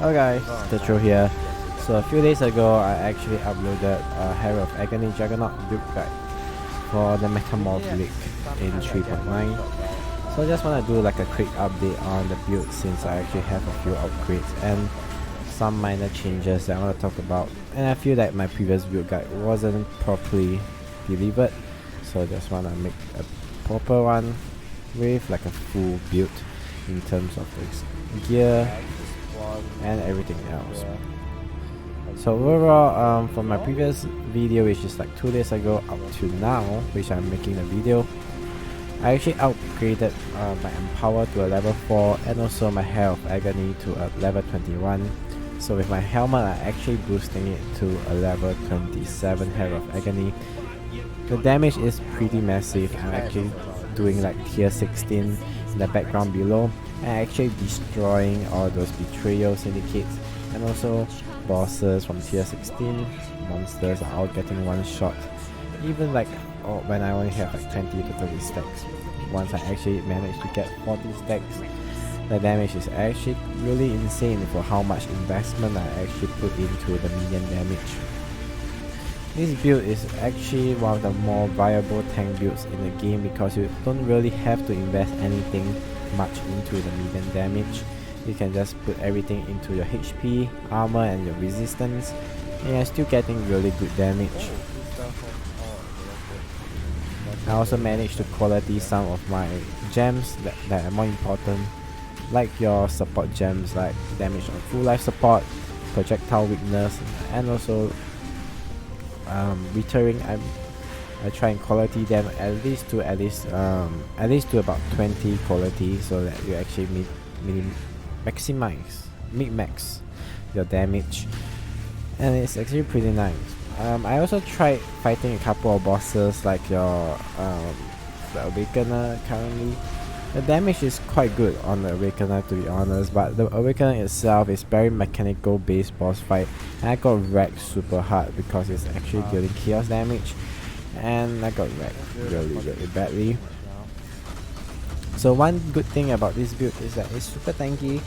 Hello guys, Tetro here. So a few days ago, I actually uploaded a Hero of Agony Juggernaut build guide for the Metamorph League in 3.9. So I just want to do like a quick update on the build since I actually have a few upgrades and some minor changes that I want to talk about. And I feel that my previous build guide wasn't properly delivered, so I just want to make a proper one with like a full build in terms of the gear and everything else. So overall, from my previous video, which is like 2 days ago up to now, which I'm making the video, I actually upgraded my Empower to a level 4 and also my Hero of Agony to a level 21. So with my helmet, I'm actually boosting it to a level 27 Hero of Agony. The damage is pretty massive. I'm actually doing like tier 16 in the background below and actually destroying all those betrayal syndicates and also bosses from tier 16. Monsters are all getting one shot, even like when I only have like 20 to 30 stacks. Once I actually manage to get 40 stacks, the damage is actually really insane for how much investment I actually put into the minion damage. This build is actually one of the more viable tank builds in the game because you don't really have to invest anything much into the minion damage. You can just put everything into your HP, armor and your resistance, and you're still getting really good damage. I also managed to quality some of my gems that are more important, like your support gems like damage on full life support, projectile weakness, and also returning. I try and quality them at least to about 20 quality, so that you actually max your damage, and it's actually pretty nice. I also tried fighting a couple of bosses like your the Awakener. Currently the damage is quite good on the Awakener, to be honest, but the Awakener itself is very mechanical based boss fight, and I got wrecked super hard because it's actually dealing chaos damage, and I got wrecked really badly. So one good thing about this build is that it's super tanky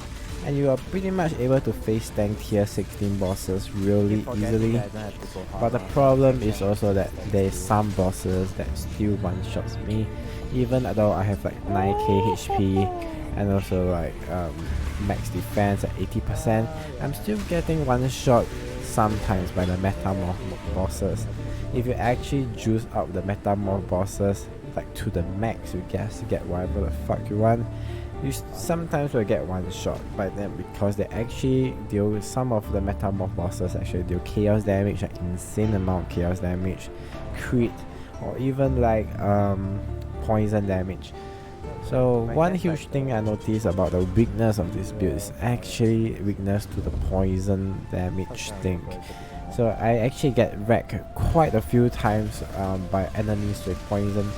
and you are pretty much able to face tank tier 16 bosses really easily. But the problem is also that there is some bosses that still one shots me, even though I have like 9k HP and also like max defense at 80%. I'm still getting one shot sometimes by the Metamorph bosses. If you actually juice up the Metamorph bosses like to the max, you get whatever the fuck you want, you sometimes will get one shot by them because they actually deal with some of the Metamorph bosses actually deal chaos damage, like insane amount of chaos damage, crit, or even like poison damage. So one huge thing I noticed about the weakness of this build is actually weakness to the poison damage thing. So I actually get wrecked quite a few times by enemies with poison.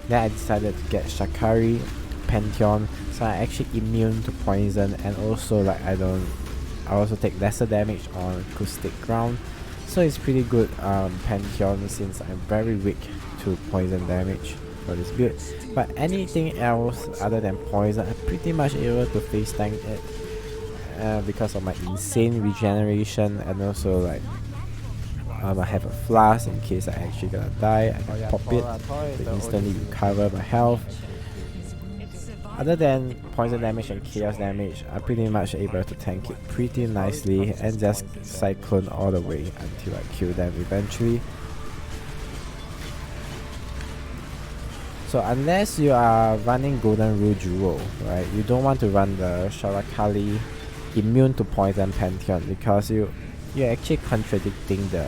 Then I decided to get Shakari, Pantheon, so I'm actually immune to poison, and also like I also take lesser damage on acoustic ground. So it's pretty good Pantheon, since I'm very weak to poison damage for this build. But anything else other than poison, I'm pretty much able to face tank it because of my insane regeneration, and also like I have a flask in case I actually gonna die. I can pop it to instantly recover my health. Other than poison damage and chaos damage, I'm pretty much able to tank it pretty nicely and just cyclone all the way until I kill them eventually. So unless you are running Golden Rule Duo, right, you don't want to run the Sharakali immune to poison Pantheon because you're actually contradicting the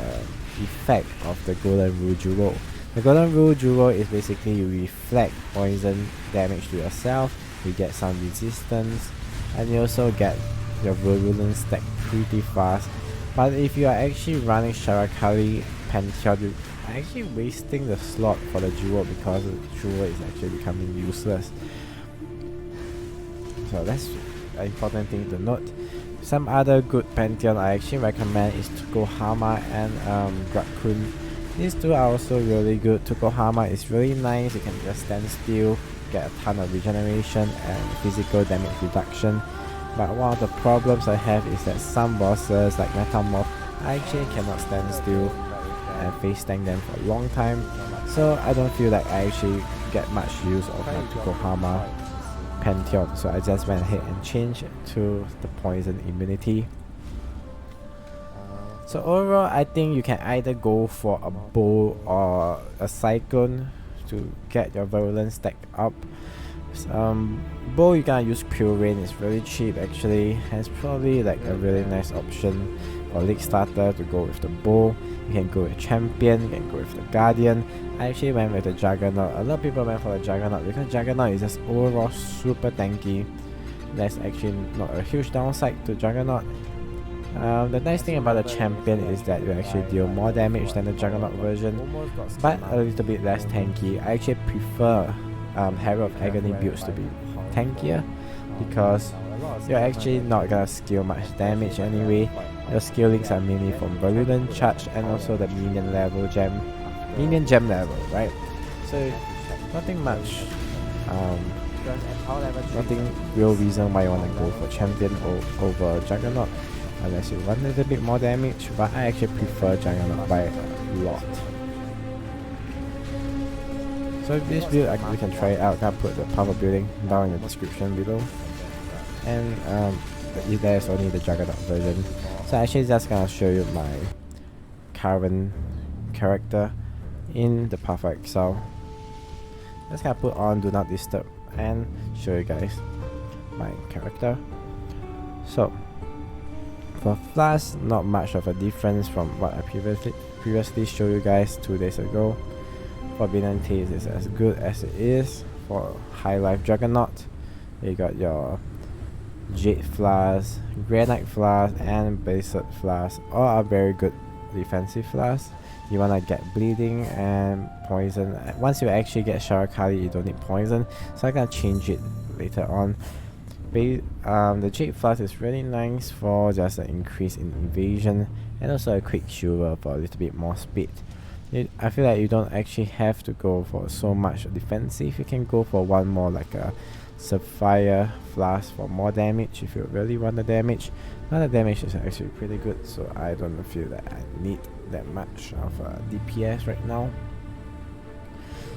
effect of the Golden Rule Duo. The Golden Rule Duo is basically you reflect poison damage to yourself, you get some resistance, and you also get your Virulence stack pretty fast. But if you are actually running Sharakali Pantheon, you are actually wasting the slot for the Duo because the Duo is actually becoming useless. So that's an important thing to note. Some other good Pantheon I actually recommend is Tukohama and Drakun. These two are also really good. Tukohama is really nice, you can just stand still, get a ton of regeneration and physical damage reduction. But one of the problems I have is that some bosses like Metamorph, I actually cannot stand still and face tank them for a long time, so I don't feel like I actually get much use of my Yokohama Pantheon, so I just went ahead and changed to the poison immunity. So overall, I think you can either go for a bow or a cyclone to get your virulence stack up. Bow, you can use Pure Rain, it's really cheap actually, and it's probably like a really nice option for league starter to go with the bow. You can go with champion, you can go with the guardian. I actually went with the Juggernaut. A lot of people went for the Juggernaut because Juggernaut is just overall super tanky. There's actually not a huge downside to Juggernaut. The nice thing about the champion is that you actually deal more damage than the Juggernaut version, but a little bit less tanky. I actually prefer Herald of Agony builds to be tankier because you're actually not gonna scale much damage anyway. Your skill links are mainly from Virulent Charge and also the minion gem level, right? So nothing much, nothing real reason why you want to go for champion over Juggernaut unless you want a little bit more damage, but I actually prefer Juggernaut by a lot. So this build, we can try it out. I'll put the power building down in the description below, and there's only the Juggernaut version. So actually just gonna show you my current character in the Path of Exile. Just gonna put on Do Not Disturb and show you guys my character. So for Flask, not much of a difference from what I previously showed you guys 2 days ago. Forbidden Taste is as good as it is. For High Life Juggernaut, you got your Jade Flask, Granite Flask, and Basalt Flask. All are very good defensive flasks. You wanna get bleeding and poison. Once you actually get Sharakali, you don't need poison, so I'm gonna change it later on. The Jade Flask is really nice for just an increase in evasion and also a quick shield for a little bit more speed. I feel like you don't actually have to go for so much defensive. You can go for one more like a Sapphire Flask for more damage if you really want the damage. Now the damage is actually pretty good, so I don't feel that I need that much of DPS right now.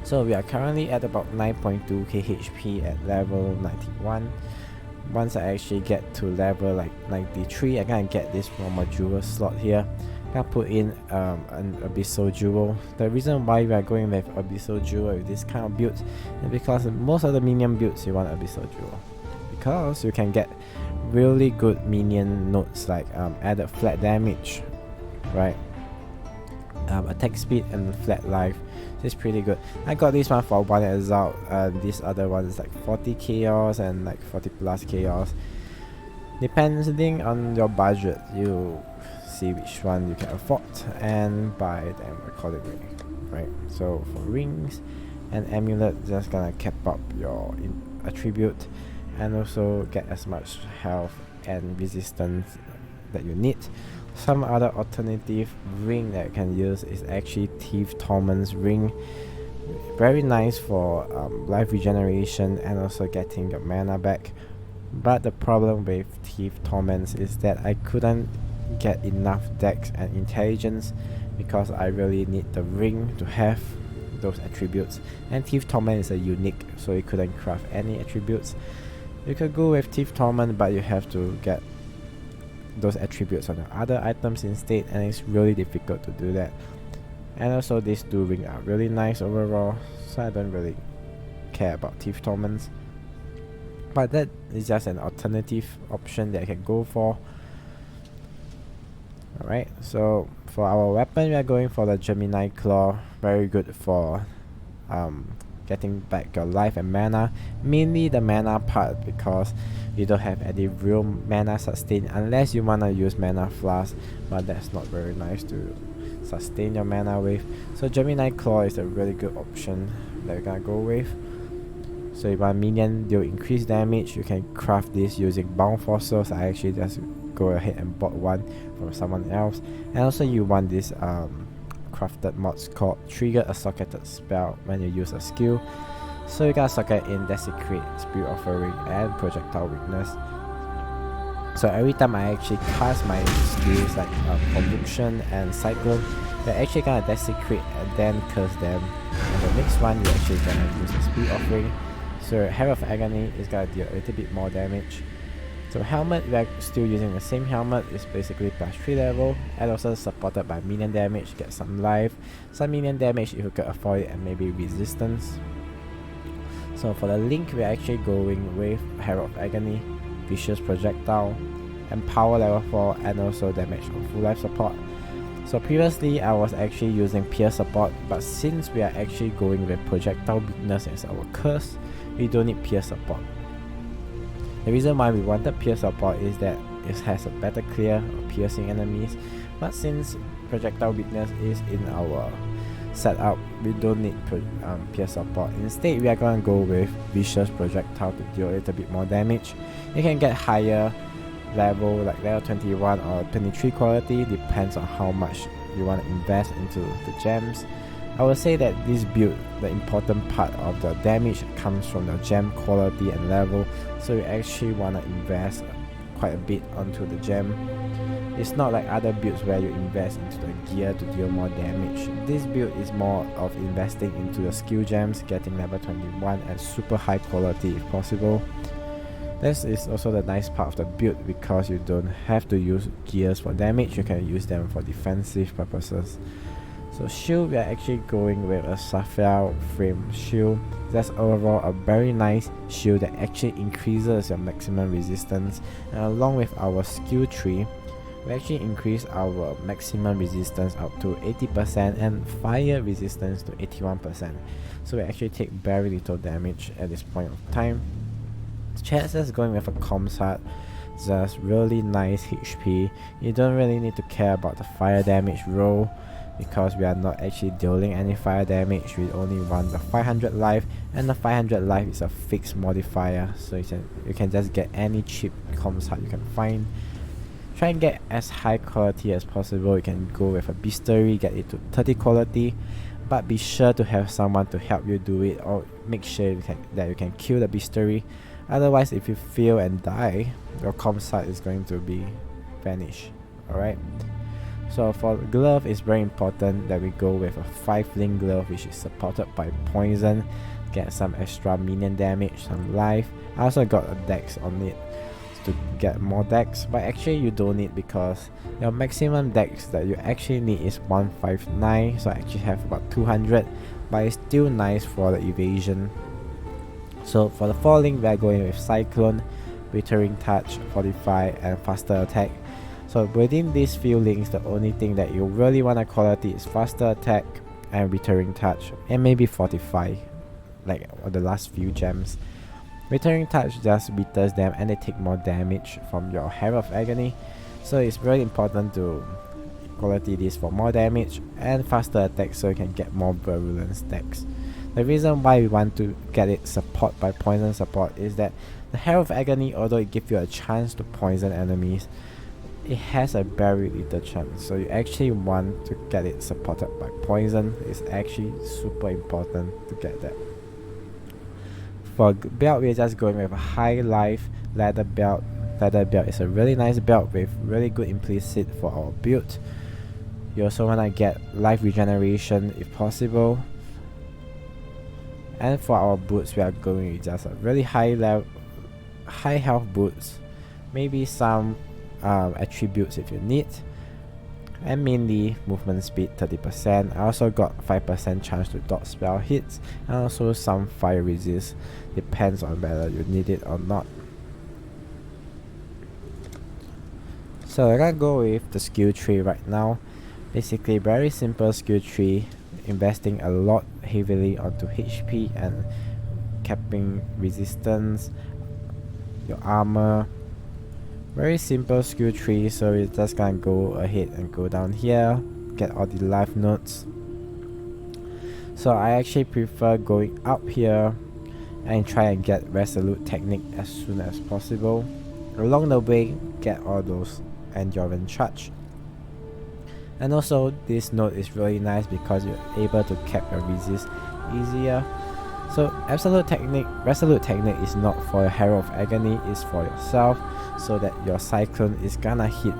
So we are currently at about 9.2k HP at level 91. Once I actually get to level like 93, I'm gonna get this normal jewel slot here. I'm gonna put in an Abyssal Jewel. The reason why we are going with Abyssal Jewel with this kind of build is because most of the minion builds you want Abyssal Jewel, because you can get really good minion nodes like added flat damage, right? Attack speed and flat life. This is pretty good. I got this one for 1 Exile, this other one is like 40 chaos and like 40 plus chaos. Depending on your budget, you see which one you can afford and buy them accordingly, right? So for rings and amulet, just gonna cap up your attribute and also get as much health and resistance that you need. Some other alternative ring that you can use is actually Thief Torment's ring. Very nice for life regeneration and also getting your mana back. But the problem with Thief Torments is that I couldn't get enough dex and intelligence because I really need the ring to have those attributes. And Thief Torment is a unique, so you couldn't craft any attributes. You could go with Thief Torment, but you have to get those attributes on the other items instead, and it's really difficult to do that. And also these two rings are really nice overall, so I don't really care about Thief Torments, but that is just an alternative option that I can go for. Alright, so for our weapon, we are going for the Gemini Claw. Very good for getting back your life and mana, mainly the mana part, because you don't have any real mana sustain unless you wanna use mana flask, but that's not very nice to sustain your mana with. So Gemini Claw is a really good option that we're gonna go with. So if a minion deal increased damage, you can craft this using bound fossils. I actually just go ahead and bought one from someone else. And also you want this crafted mods called Trigger a Socketed Spell when you use a skill. So you gotta socket in Desecrate, Spirit Offering and Projectile Weakness. So every time I actually cast my skills like Conviction and Cyclone, you're actually gonna Desecrate and then curse them. And the next one you're actually gonna use a Speed Offering. So Hair of Agony is gonna deal a little bit more damage. So helmet, we are still using the same helmet, it's basically +3 level, and also supported by minion damage, get some life, some minion damage if you can afford it, and maybe resistance. So for the link, we are actually going with Hair of Agony, Vicious Projectile, and Power level 4, and also damage on full life support. So previously I was actually using Pierce support, but since we are actually going with Projectile Weakness as our curse, we don't need Pierce support. The reason why we wanted Pierce support is that it has a better clear of piercing enemies, but since Projectile Weakness is in our setup, we don't need Pierce support. Instead, we are going to go with Vicious Projectile to deal a little bit more damage. You can get higher level, like level 21 or 23 quality, depends on how much you want to invest into the gems. I would say that this build, the important part of the damage comes from the gem quality and level, so you actually want to invest quite a bit onto the gem. It's not like other builds where you invest into the gear to deal more damage. This build is more of investing into the skill gems, getting level 21 and super high quality if possible. This is also the nice part of the build because you don't have to use gears for damage, you can use them for defensive purposes. So shield, we are actually going with a Sapphire frame shield. That's overall a very nice shield that actually increases your maximum resistance, and along with our skill tree, we actually increase our maximum resistance up to 80% and fire resistance to 81%. So we actually take very little damage at this point of time. Chances going with a Comms Heart, just really nice HP. You don't really need to care about the fire damage roll, because we are not actually dealing any fire damage. We only want the 500 life, and the 500 life is a fixed modifier, so you can just get any cheap Comms Heart you can find. Try and get as high quality as possible. You can go with a Bestiary, get it to 30 quality, but be sure to have someone to help you do it, or make sure that you can kill the Bestiary. Otherwise, if you fail and die, your Comms Heart is going to be vanished. Alright. So for glove, it's very important that we go with a 5-link glove, which is supported by poison, get some extra minion damage, some life. I also got a dex on it to get more dex, but actually you don't need, because your maximum dex that you actually need is 159, so I actually have about 200, but it's still nice for the evasion. So for the 4-link, we are going with Cyclone, Withering Touch, Fortify, and Faster Attack. So within these few links, the only thing that you really want to quality is Faster Attack and Withering Touch, and maybe Fortify, like the last few gems. Withering Touch just withers them and they take more damage from your Hair of Agony, so it's very important to quality this for more damage, and Faster Attack so you can get more virulence stacks. The reason why we want to get it support by poison support is that the Hair of Agony, although it gives you a chance to poison enemies, it has a very little chance, so you actually want to get it supported by poison. It's actually super important to get that. For belt, we're just going with a high life leather belt. Leather belt is a really nice belt with really good implicit for our build. You also want to get life regeneration if possible. And for our boots, we are going with just a really high health boots, maybe some attributes if you need, and mainly movement speed 30%. I also got 5% chance to dodge spell hits, and also some fire resist, depends on whether you need it or not. So I'm gonna go with the skill tree right now. Basically very simple skill tree, investing a lot heavily onto HP and capping resistance, your armor. Very simple skill tree, so we're just gonna go ahead and go down here, get all the life notes. So I actually prefer going up here and try and get Resolute Technique as soon as possible. Along the way, get all those Endurance Charge. And also this node is really nice because you're able to cap your resist easier. So resolute technique is not for your Hero of Agony, it's for yourself, so that your cyclone is gonna hit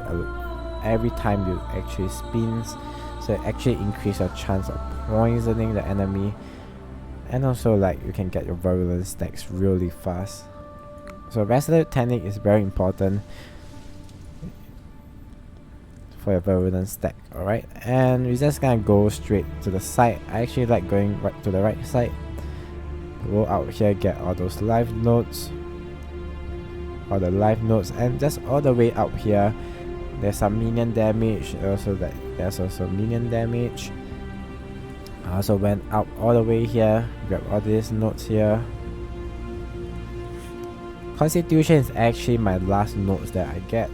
every time you actually spins, so it actually increase your chance of poisoning the enemy, and also like you can get your virulence stacks really fast. So resolute technique is very important for your virulence stack. Alright, and we're just gonna go straight to the side. I actually like going right to the right side. Go out here, get all those life nodes, all the life nodes, and just all the way up here there's some minion damage. There's also minion damage. I also went up all the way here, grab all these nodes here. Constitution is actually my last nodes that I get.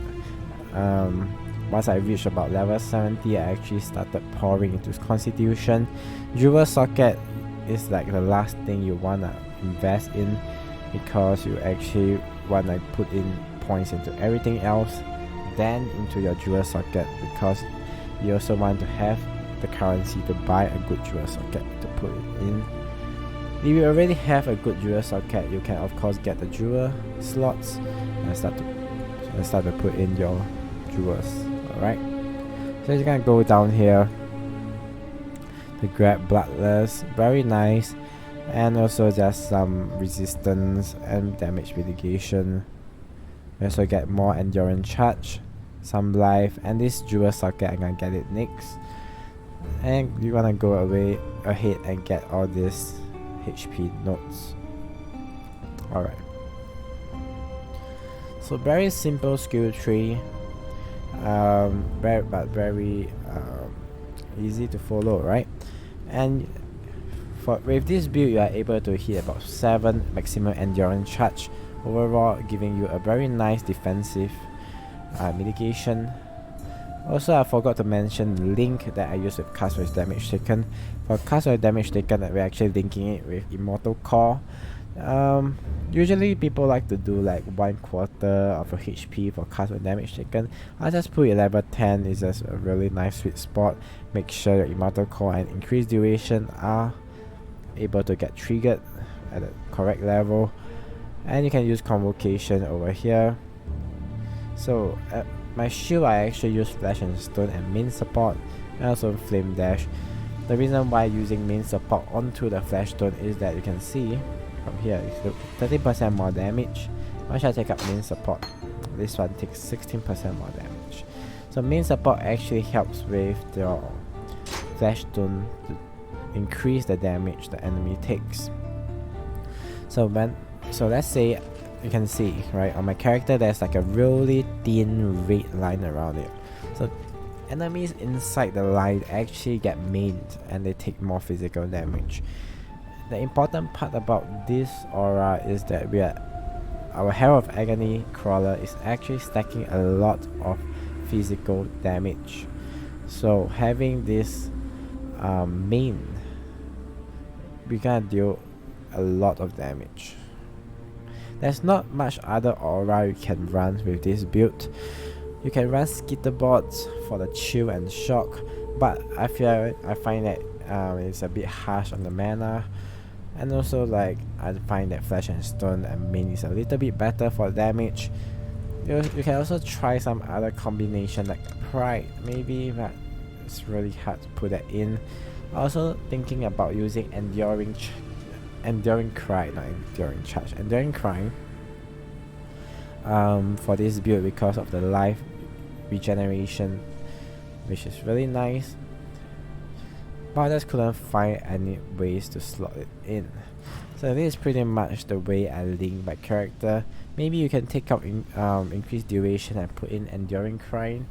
Once I reached about level 70, I actually started pouring into Constitution. Jewel Socket is like the last thing you wanna invest in, because you actually wanna put in points into everything else, then into your Jewel Socket, because you also want to have the currency to buy a good Jewel Socket to put it in. If you already have a good Jewel Socket, you can of course get the jewel slots and start to put in your jewels. Alright, so you're gonna go down here to grab Bloodless, very nice, and also just some resistance and damage mitigation. You also get more endurance charge, some life, and this Jewel Socket I'm gonna get it next. And you wanna go ahead and get all these HP nodes. Alright, so very simple skill tree, very easy to follow, right? And with this build you are able to hit about 7 maximum endurance charge overall, giving you a very nice defensive mitigation. Also, I forgot to mention the link that I use with Cast with Damage Taken. For Cast with Damage Taken, we're actually linking it with Immortal Core. Usually people like to do like 1/4 of your HP for Cast with Damage Taken. I just put it level 10, is just a really nice sweet spot. Make sure your Immortal Core and increased duration are able to get triggered at the correct level. And you can use Convocation over here. So my shield, I actually use Flash and Stone and main support, and also Flame Dash. The reason why using main support onto the Flash Stone is that you can see from here, it's 30% more damage. Once I take up main support, this one takes 16% more damage. So main support actually helps with your Flash Stone to increase the damage the enemy takes. So let's say, you can see right on my character there's like a really thin red line around it. So enemies inside the line actually get mained and they take more physical damage. The important part about this aura is that our Hero of Agony Crawler is actually stacking a lot of physical damage. So having this main, we gonna deal a lot of damage. There's not much other aura you can run with this build. You can run Skitterbots for the chill and shock, but I find that it's a bit harsh on the mana, and also like I find that Flash and Stone and main is a little bit better for damage. You can also try some other combination like Pride maybe, but it's really hard to put that in. Also thinking about using Enduring Cry for this build because of the life regeneration, which is really nice, but I just couldn't find any ways to slot it in. So this is pretty much the way I link my character. Maybe you can take out increased duration and put in Enduring Cry,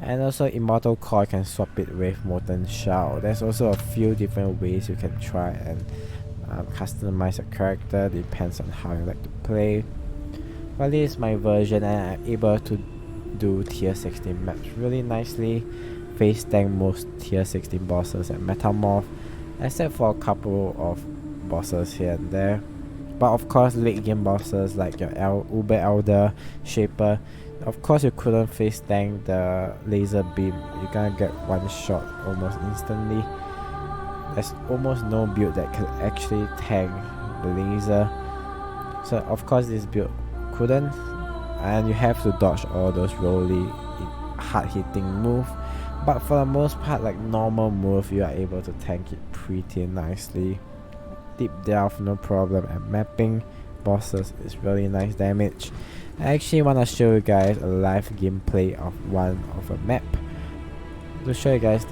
and also Immortal Core can swap it with Molten Shell. There's also a few different ways you can try and customize a character, depends on how you like to play. Well, this is my version and I'm able to do tier 16 maps really nicely, face tank most tier 16 bosses and Metamorph, except for a couple of bosses here and there. But of course late game bosses like your Uber Elder, Shaper, of course you couldn't face tank the laser beam, you're gonna get one shot almost instantly. there's almost no build that can actually tank the laser. So of course this build couldn't, and you have to dodge all those rolly hard hitting move. But for the most part, like normal move, you are able to tank it pretty nicely. Deep delve, no problem, and mapping bosses is really nice damage. I actually want to show you guys a live gameplay of one of a map to show you guys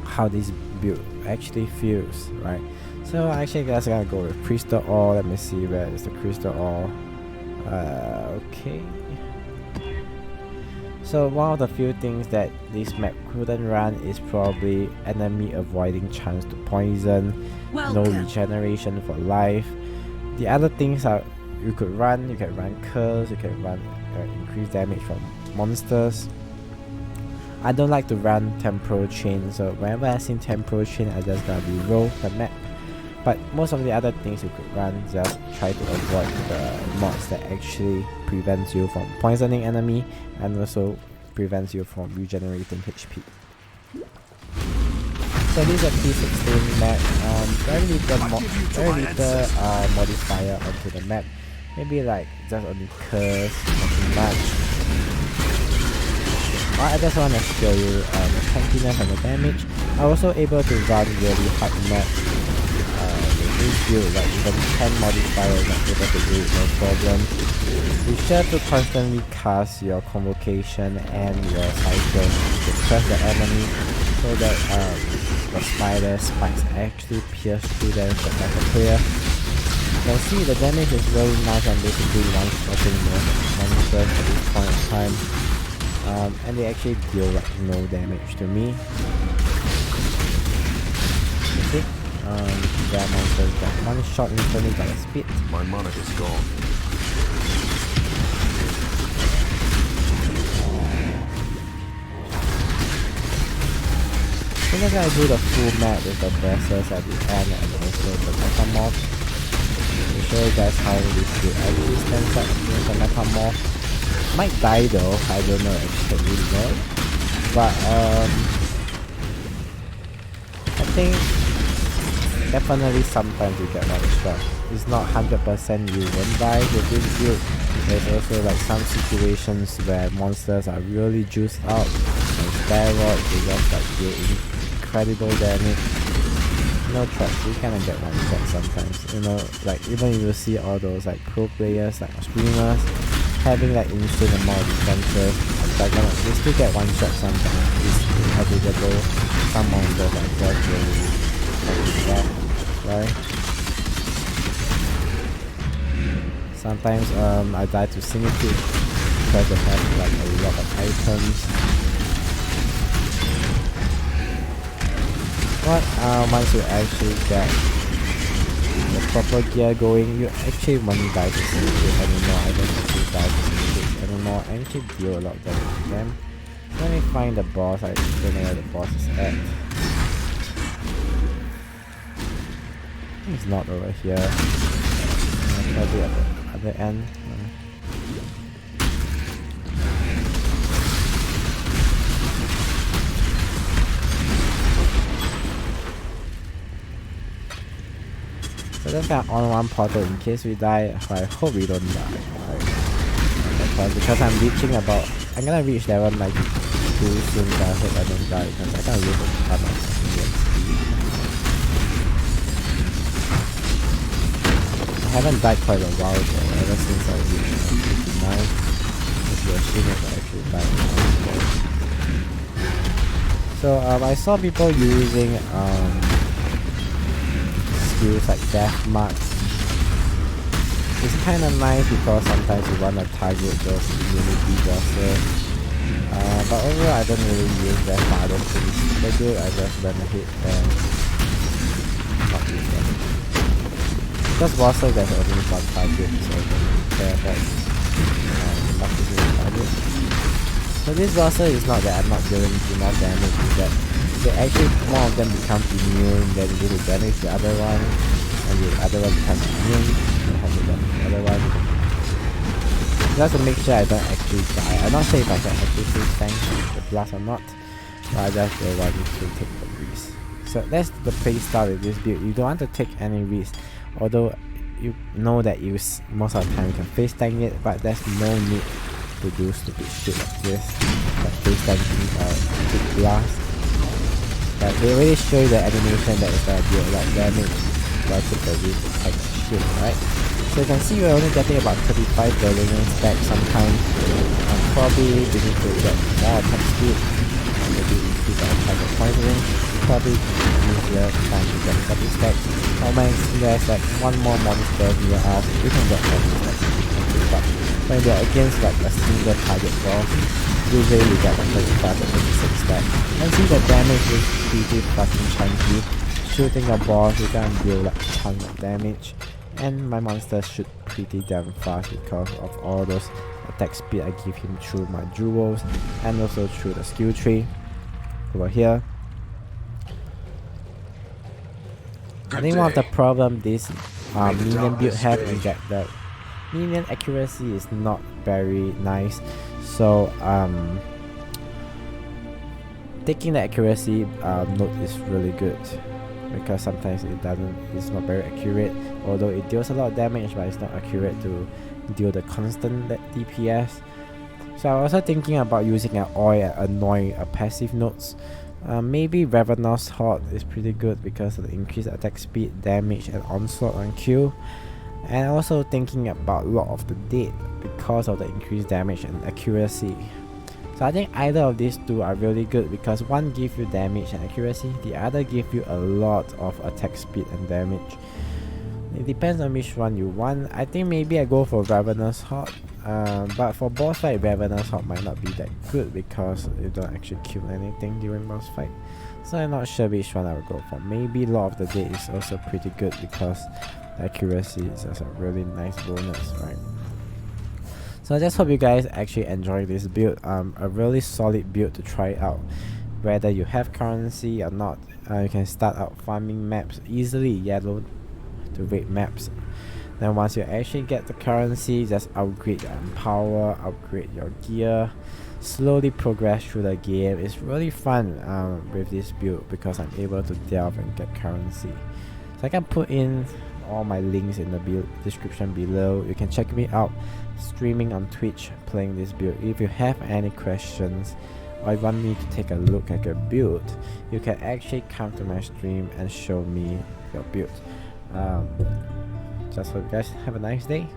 how this build actually feels, right? So actually guys, I'm gonna go with crystal ore. Let me see where is the crystal ore. Okay. So one of the few things that this map couldn't run is probably enemy avoiding chance to poison, no regeneration for life. The other things are you can run curse, you can run increased damage from monsters. I don't like to run temporal chain, so whenever I see temporal chain, I just gotta reroll the map. But most of the other things you could run, just try to avoid the mods that actually prevents you from poisoning enemy and also prevents you from regenerating HP. So this is a T16 map. Very little modifier onto the map. Maybe like just only curse, nothing much. I just want to show you the tankiness and the damage. I'm also able to run really hard maps. This build, like even 10 modifiers not able to do it, no problem. Be sure to constantly cast your convocation and your cycle to press the enemy so that the spider spikes actually pierce through them for better clear. You can see the damage is really nice and basically one-shotting most monsters at this point in time. And they actually deal like no damage to me. You see? There are monsters that one shot instantly got a speed. My mana is gone. So next I do the full map with the bosses at the end and also the metamorph. To show you guys how this build actually stands up against the metamorph. Might die though, I don't know if it really well. But I think definitely sometimes you get one shot. It's not 100% you won't die with this build. There's also like some situations where monsters are really juiced out and steroids, they just like deal incredible damage. No tracks, you cannot get one shot sometimes. You know, like even if you see all those like pro players like streamers having like insane amount of defenses, like they still get one shot sometimes. It's inevitable. Some monsters are just really like that. Right? Sometimes I die to syndicate because they have like a lot of items. But once you actually get the proper gear going, you actually won't die to syndicate anymore. I don't actually die to syndicate anymore. I actually deal a lot of damage to them. Let me find the boss. I don't know where the boss is at. It's not over here. Probably at the other end. So let's get on one portal in case we die. I hope we don't die. Right? Because I'm reaching about. I'm gonna reach level 92 soon, so I hope I don't die because I can't lose a ton of speed. I haven't died quite a while though, ever since I reached 59. If you're assuming I actually died. So I saw people using skills like death marks. It's kinda nice because sometimes you wanna target those immunity bosses. But overall I don't really use death mark. I don't think it's super good. I just run ahead and not use them. Because bosses there's only one target, so I don't care about multiple targets. So this bosses is not that I'm not dealing enough damage, it's that they actually, one of them becomes immune, then you will damage the other one, and the other one becomes immune, and have to damage the other one. Just to make sure I don't actually die. I'm not sure if I can actually tank the blast or not, but I just don't want to take the risk. So that's the play style with this build. You don't want to take any risk, although you know that most of the time you can face tank it, but there's no need to do stupid shit like this, like face tanking big blast. But they already show you the animation that is gonna deal a lot of damage while take the risk like shit, right? So you can see we're only getting about 35 resilience back sometimes. Probably we need to get more attack speed, maybe increase our target point range. Probably easier time to get 30 stacks. Oh man, there's like one more monster near us, we can get 30 stacks. But when we are against like a single target boss, usually we get like 35 or 36 stacks. And see the damage is pretty fucking chunky. Shooting a boss, you can deal like a ton of damage. And my monster shoot pretty damn fast because of all those attack speed I give him through my jewels and also through the skill tree over here. I think one of the problem this minion build have is that the minion accuracy is not very nice. So taking the accuracy note is really good, because sometimes it's not very accurate, although it deals a lot of damage, but it's not accurate to deal the constant DPS. So I was also thinking about using an oil and annoy passive nodes. Maybe Ravenous Horde is pretty good because of the increased attack speed, damage and onslaught on kill. And also thinking about Lord of the Dead because of the increased damage and accuracy. So I think either of these two are really good because one gives you damage and accuracy, the other gives you a lot of attack speed and damage. It depends on which one you want. I think maybe I go for Ravenous Horde, but for boss fight, Ravenous Horde might not be that good because you don't actually kill anything during boss fight. So I'm not sure which one I will go for. Maybe Lord of the Dead is also pretty good because the accuracy is also a really nice bonus, right? So I just hope you guys actually enjoy this build. A really solid build to try out. Whether you have currency or not, you can start out farming maps easily, yellow to red maps. Then once you actually get the currency, just upgrade your power, upgrade your gear, slowly progress through the game. It's really fun with this build because I'm able to delve and get currency. So I can put in all my links in the build description below. You can check me out streaming on Twitch playing this build. If you have any questions or you want me to take a look at your build, you can actually come to my stream and show me your build. Just hope you guys have a nice day.